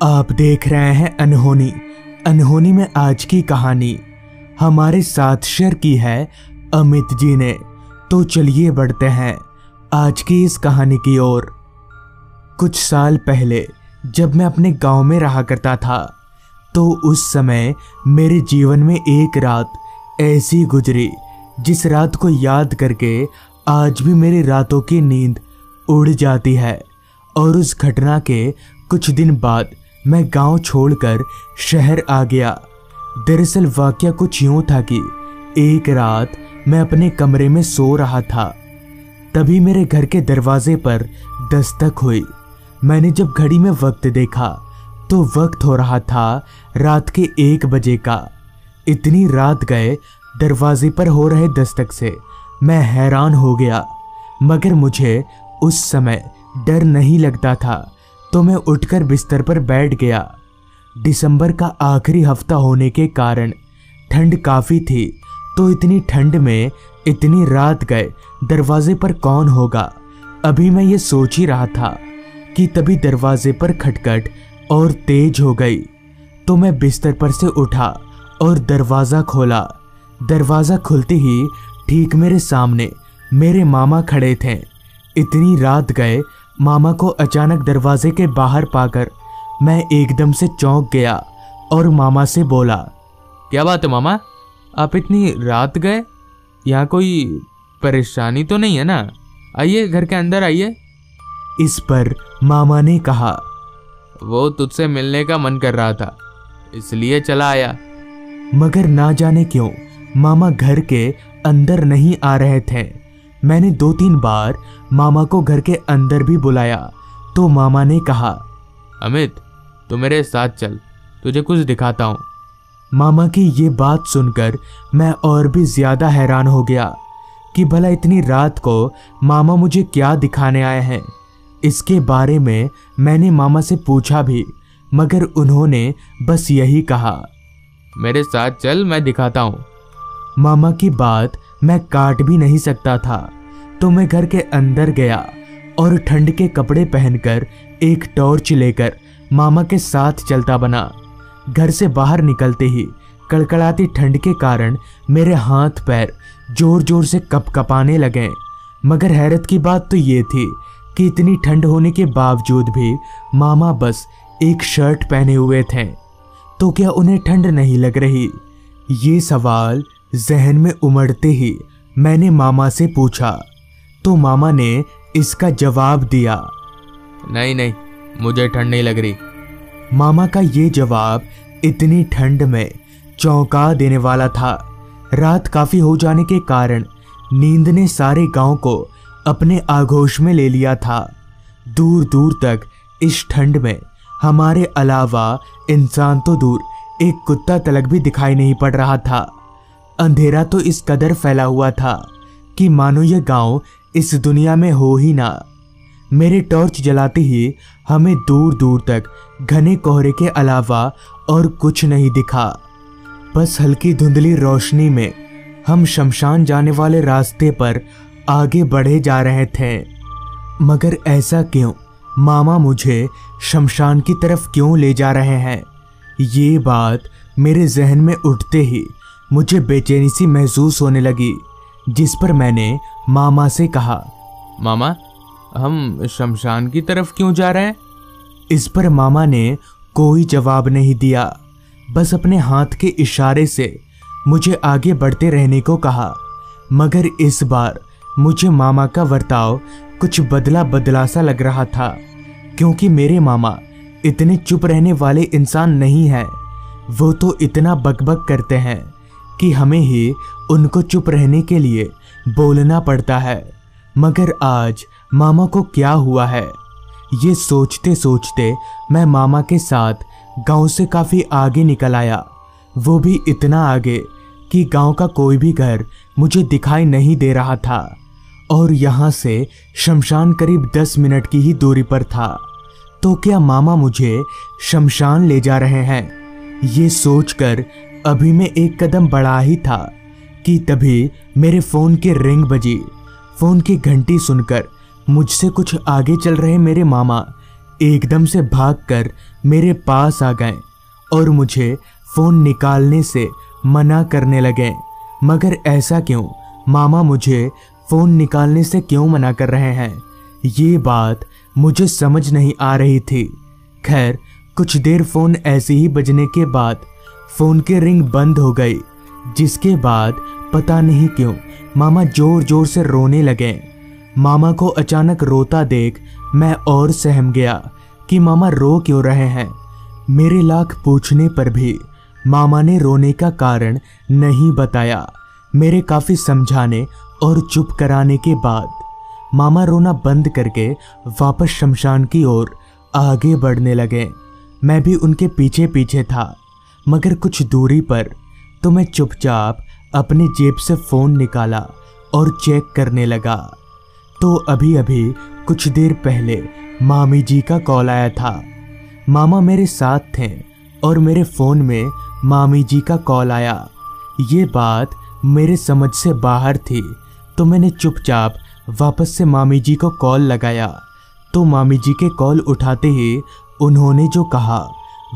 आप देख रहे हैं अनहोनी। अनहोनी में आज की कहानी हमारे साथ शेयर की है अमित जी ने। तो चलिए बढ़ते हैं आज की इस कहानी की ओर। कुछ साल पहले जब मैं अपने गांव में रहा करता था तो उस समय मेरे जीवन में एक रात ऐसी गुजरी जिस रात को याद करके आज भी मेरी रातों की नींद उड़ जाती है। और उस घटना के कुछ दिन बाद मैं गांव छोड़कर शहर आ गया। दरअसल वाकया कुछ यूं था कि एक रात मैं अपने कमरे में सो रहा था, तभी मेरे घर के दरवाजे पर दस्तक हुई। मैंने जब घड़ी में वक्त देखा तो वक्त हो रहा था रात के 1 बजे का। इतनी रात गए दरवाजे पर हो रहे दस्तक से मैं हैरान हो गया, मगर मुझे उस समय डर नहीं लगता था तो मैं उठकर बिस्तर पर बैठ गया। दिसंबर का आखिरी हफ्ता होने के कारण ठंड काफ़ी थी, तो इतनी ठंड में इतनी रात गए दरवाजे पर कौन होगा। अभी मैं ये सोच ही रहा था कि तभी दरवाजे पर खटखट और तेज हो गई, तो मैं बिस्तर पर से उठा और दरवाज़ा खोला। दरवाज़ा खुलते ही ठीक मेरे सामने मेरे मामा खड़े थे। इतनी रात गए मामा को अचानक दरवाजे के बाहर पाकर मैं एकदम से चौंक गया और मामा से बोला, क्या बात है मामा, आप इतनी रात गए? यहाँ कोई परेशानी तो नहीं है ना? आइए घर के अंदर आइए। इस पर मामा ने कहा, वो तुझसे मिलने का मन कर रहा था इसलिए चला आया। मगर ना जाने क्यों मामा घर के अंदर नहीं आ रहे थे। मैंने 2-3 बार मामा को घर के अंदर भी बुलाया तो मामा ने कहा, अमित तू मेरे साथ चल, तुझे कुछ दिखाता हूँ। मामा की ये बात सुनकर मैं और भी ज्यादा हैरान हो गया कि भला इतनी रात को मामा मुझे क्या दिखाने आए हैं। इसके बारे में मैंने मामा से पूछा भी, मगर उन्होंने बस यही कहा, मेरे साथ चल मैं दिखाता हूँ। मामा की बात मैं काट भी नहीं सकता था, तो मैं घर के अंदर गया और ठंड के कपड़े पहनकर एक टॉर्च लेकर मामा के साथ चलता बना। घर से बाहर निकलते ही कड़कड़ाती ठंड के कारण मेरे हाथ पैर जोर जोर से कपकपाने लगे। मगर हैरत की बात तो ये थी कि इतनी ठंड होने के बावजूद भी मामा बस एक शर्ट पहने हुए थे, तो क्या उन्हें ठंड नहीं लग रही? ये सवाल जहन में उमड़ते ही मैंने मामा से पूछा तो मामा ने इसका जवाब दिया, नहीं नहीं मुझे ठंड नहीं लग रही। मामा का ये जवाब इतनी ठंड में चौंका देने वाला था। रात काफी हो जाने के कारण नींद ने सारे गांव को अपने आगोश में ले लिया था। दूर दूर तक इस ठंड में हमारे अलावा इंसान तो दूर, एक कुत्ता तलक भी दिखाई नहीं पड़ रहा था। अंधेरा तो इस कदर फैला हुआ था कि मानो यह गांव इस दुनिया में हो ही ना। मेरे टॉर्च जलाते ही हमें दूर दूर तक घने कोहरे के अलावा और कुछ नहीं दिखा। बस हल्की धुंधली रोशनी में हम शमशान जाने वाले रास्ते पर आगे बढ़े जा रहे थे। मगर ऐसा क्यों? मामा मुझे शमशान की तरफ क्यों ले जा रहे हैं? ये बात मेरे जहन में उठते ही मुझे बेचैनी सी महसूस होने लगी, जिस पर मैंने मामा से कहा, मामा हम शमशान की तरफ क्यों जा रहे हैं? इस पर मामा ने कोई जवाब नहीं दिया, बस अपने हाथ के इशारे से मुझे आगे बढ़ते रहने को कहा। मगर इस बार मुझे मामा का बर्ताव कुछ बदला बदला सा लग रहा था, क्योंकि मेरे मामा इतने चुप रहने वाले इंसान नहीं हैं। वो तो इतना बकबक करते हैं कि हमें ही उनको चुप रहने के लिए बोलना पड़ता है। मगर आज मामा को क्या हुआ है? ये सोचते सोचते मैं मामा के साथ गांव से काफ़ी आगे निकल आया, वो भी इतना आगे कि गांव का कोई भी घर मुझे दिखाई नहीं दे रहा था। और यहाँ से शमशान करीब 10 मिनट की ही दूरी पर था। तो क्या मामा मुझे शमशान ले जा रहे हैं? ये सोचकर अभी मैं एक कदम बढ़ा ही था कि तभी मेरे फ़ोन की रिंग बजी। फ़ोन की घंटी सुनकर मुझसे कुछ आगे चल रहे मेरे मामा एकदम से भागकर मेरे पास आ गए और मुझे फ़ोन निकालने से मना करने लगे। मगर ऐसा क्यों? मामा मुझे फ़ोन निकालने से क्यों मना कर रहे हैं? ये बात मुझे समझ नहीं आ रही थी। खैर, कुछ देर फ़ोन ऐसे ही बजने के बाद फ़ोन की रिंग बंद हो गई, जिसके बाद पता नहीं क्यों मामा जोर जोर से रोने लगे। मामा को अचानक रोता देख मैं और सहम गया कि मामा रो क्यों रहे हैं। मेरे लाख पूछने पर भी मामा ने रोने का कारण नहीं बताया। मेरे काफ़ी समझाने और चुप कराने के बाद मामा रोना बंद करके वापस शमशान की ओर आगे बढ़ने लगे। मैं भी उनके पीछे पीछे था, मगर कुछ दूरी पर तो मैं चुपचाप अपनी जेब से फ़ोन निकाला और चेक करने लगा। तो अभी अभी कुछ देर पहले मामी जी का कॉल आया था। मामा मेरे साथ थे और मेरे फ़ोन में मामी जी का कॉल आया। ये बात मेरे समझ से बाहर थी, तो मैंने चुपचाप वापस से मामी जी को कॉल लगाया। तो मामी जी के कॉल उठाते ही उन्होंने जो कहा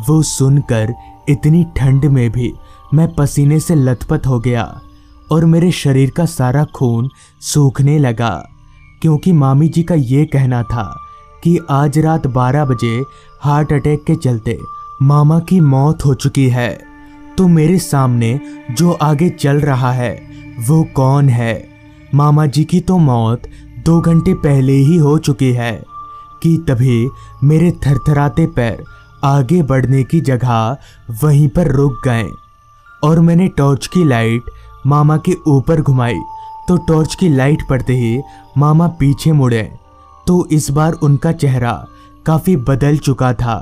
वो सुनकर इतनी ठंड में भी मैं पसीने से लथपथ हो गया और मेरे शरीर का सारा खून सूखने लगा, क्योंकि मामी जी का ये कहना था कि आज रात 12 बजे हार्ट अटैक के चलते मामा की मौत हो चुकी है। तो मेरे सामने जो आगे चल रहा है वो कौन है? मामा जी की तो मौत 2 घंटे पहले ही हो चुकी है कि तभी मेरे थरथराते पैर आगे बढ़ने की जगह वहीं पर रुक गए और मैंने टॉर्च की लाइट मामा के ऊपर घुमाई। तो टॉर्च की लाइट पड़ते ही मामा पीछे मुड़े, तो इस बार उनका चेहरा काफ़ी बदल चुका था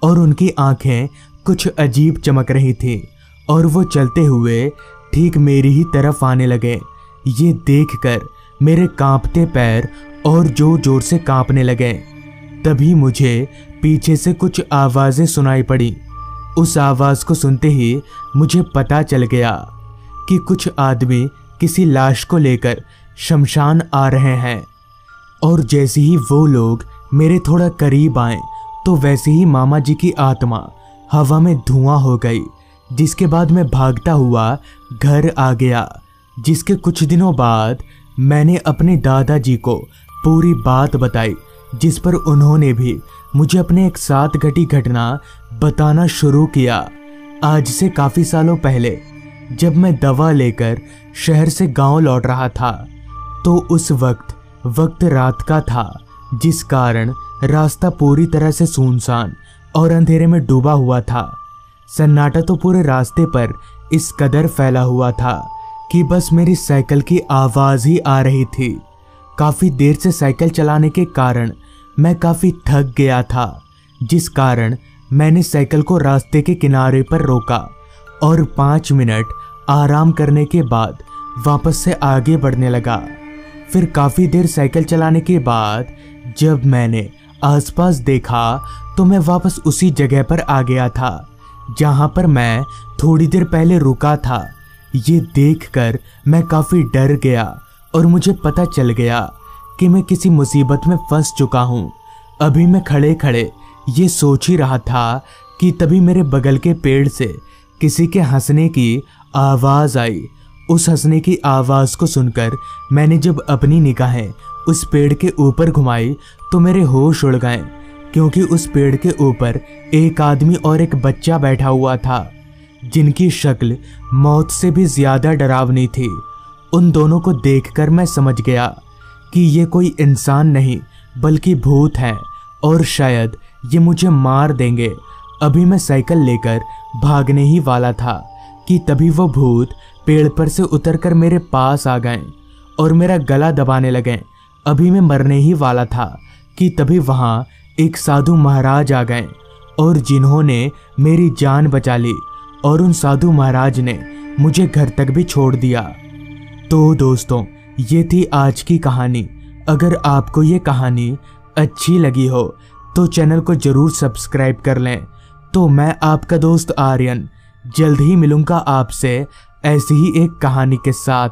और उनकी आंखें कुछ अजीब चमक रही थी और वो चलते हुए ठीक मेरी ही तरफ आने लगे। ये देखकर मेरे कांपते पैर और जोर जोर से कांपने लगे। तभी मुझे पीछे से कुछ आवाज़ें सुनाई पड़ी। उस आवाज़ को सुनते ही मुझे पता चल गया कि कुछ आदमी किसी लाश को लेकर शमशान आ रहे हैं। और जैसे ही वो लोग मेरे थोड़ा करीब आए तो वैसे ही मामा जी की आत्मा हवा में धुआं हो गई, जिसके बाद मैं भागता हुआ घर आ गया। जिसके कुछ दिनों बाद मैंने अपने दादाजी को पूरी बात बताई, जिस पर उन्होंने भी मुझे अपने एक साथ घटी घटना बताना शुरू किया। आज से काफ़ी सालों पहले जब मैं दवा लेकर शहर से गांव लौट रहा था, तो उस वक्त रात का था, जिस कारण रास्ता पूरी तरह से सुनसान और अंधेरे में डूबा हुआ था। सन्नाटा तो पूरे रास्ते पर इस कदर फैला हुआ था कि बस मेरी साइकिल की आवाज़ ही आ रही थी। काफ़ी देर से साइकिल चलाने के कारण मैं काफ़ी थक गया था, जिस कारण मैंने साइकिल को रास्ते के किनारे पर रोका और 5 मिनट आराम करने के बाद वापस से आगे बढ़ने लगा। फिर काफ़ी देर साइकिल चलाने के बाद जब मैंने आसपास देखा तो मैं वापस उसी जगह पर आ गया था जहाँ पर मैं थोड़ी देर पहले रुका था। ये देखकर मैं काफ़ी डर गया और मुझे पता चल गया कि मैं किसी मुसीबत में फंस चुका हूँ। अभी मैं खड़े खड़े ये सोच ही रहा था कि तभी मेरे बगल के पेड़ से किसी के हंसने की आवाज़ आई। उस हंसने की आवाज़ को सुनकर मैंने जब अपनी निगाहें उस पेड़ के ऊपर घुमाई तो मेरे होश उड़ गए, क्योंकि उस पेड़ के ऊपर एक आदमी और एक बच्चा बैठा हुआ था, जिनकी शक्ल मौत से भी ज़्यादा डरावनी थी। उन दोनों को देखकर मैं समझ गया कि ये कोई इंसान नहीं बल्कि भूत हैं और शायद ये मुझे मार देंगे। अभी मैं साइकिल लेकर भागने ही वाला था कि तभी वो भूत पेड़ पर से उतरकर मेरे पास आ गए और मेरा गला दबाने लगे। अभी मैं मरने ही वाला था कि तभी वहाँ एक साधु महाराज आ गए और जिन्होंने मेरी जान बचा ली, और उन साधु महाराज ने मुझे घर तक भी छोड़ दिया। तो दोस्तों, ये थी आज की कहानी। अगर आपको ये कहानी अच्छी लगी हो तो चैनल को ज़रूर सब्सक्राइब कर लें। तो मैं आपका दोस्त आर्यन जल्द ही मिलूँगा आपसे ऐसी ही एक कहानी के साथ।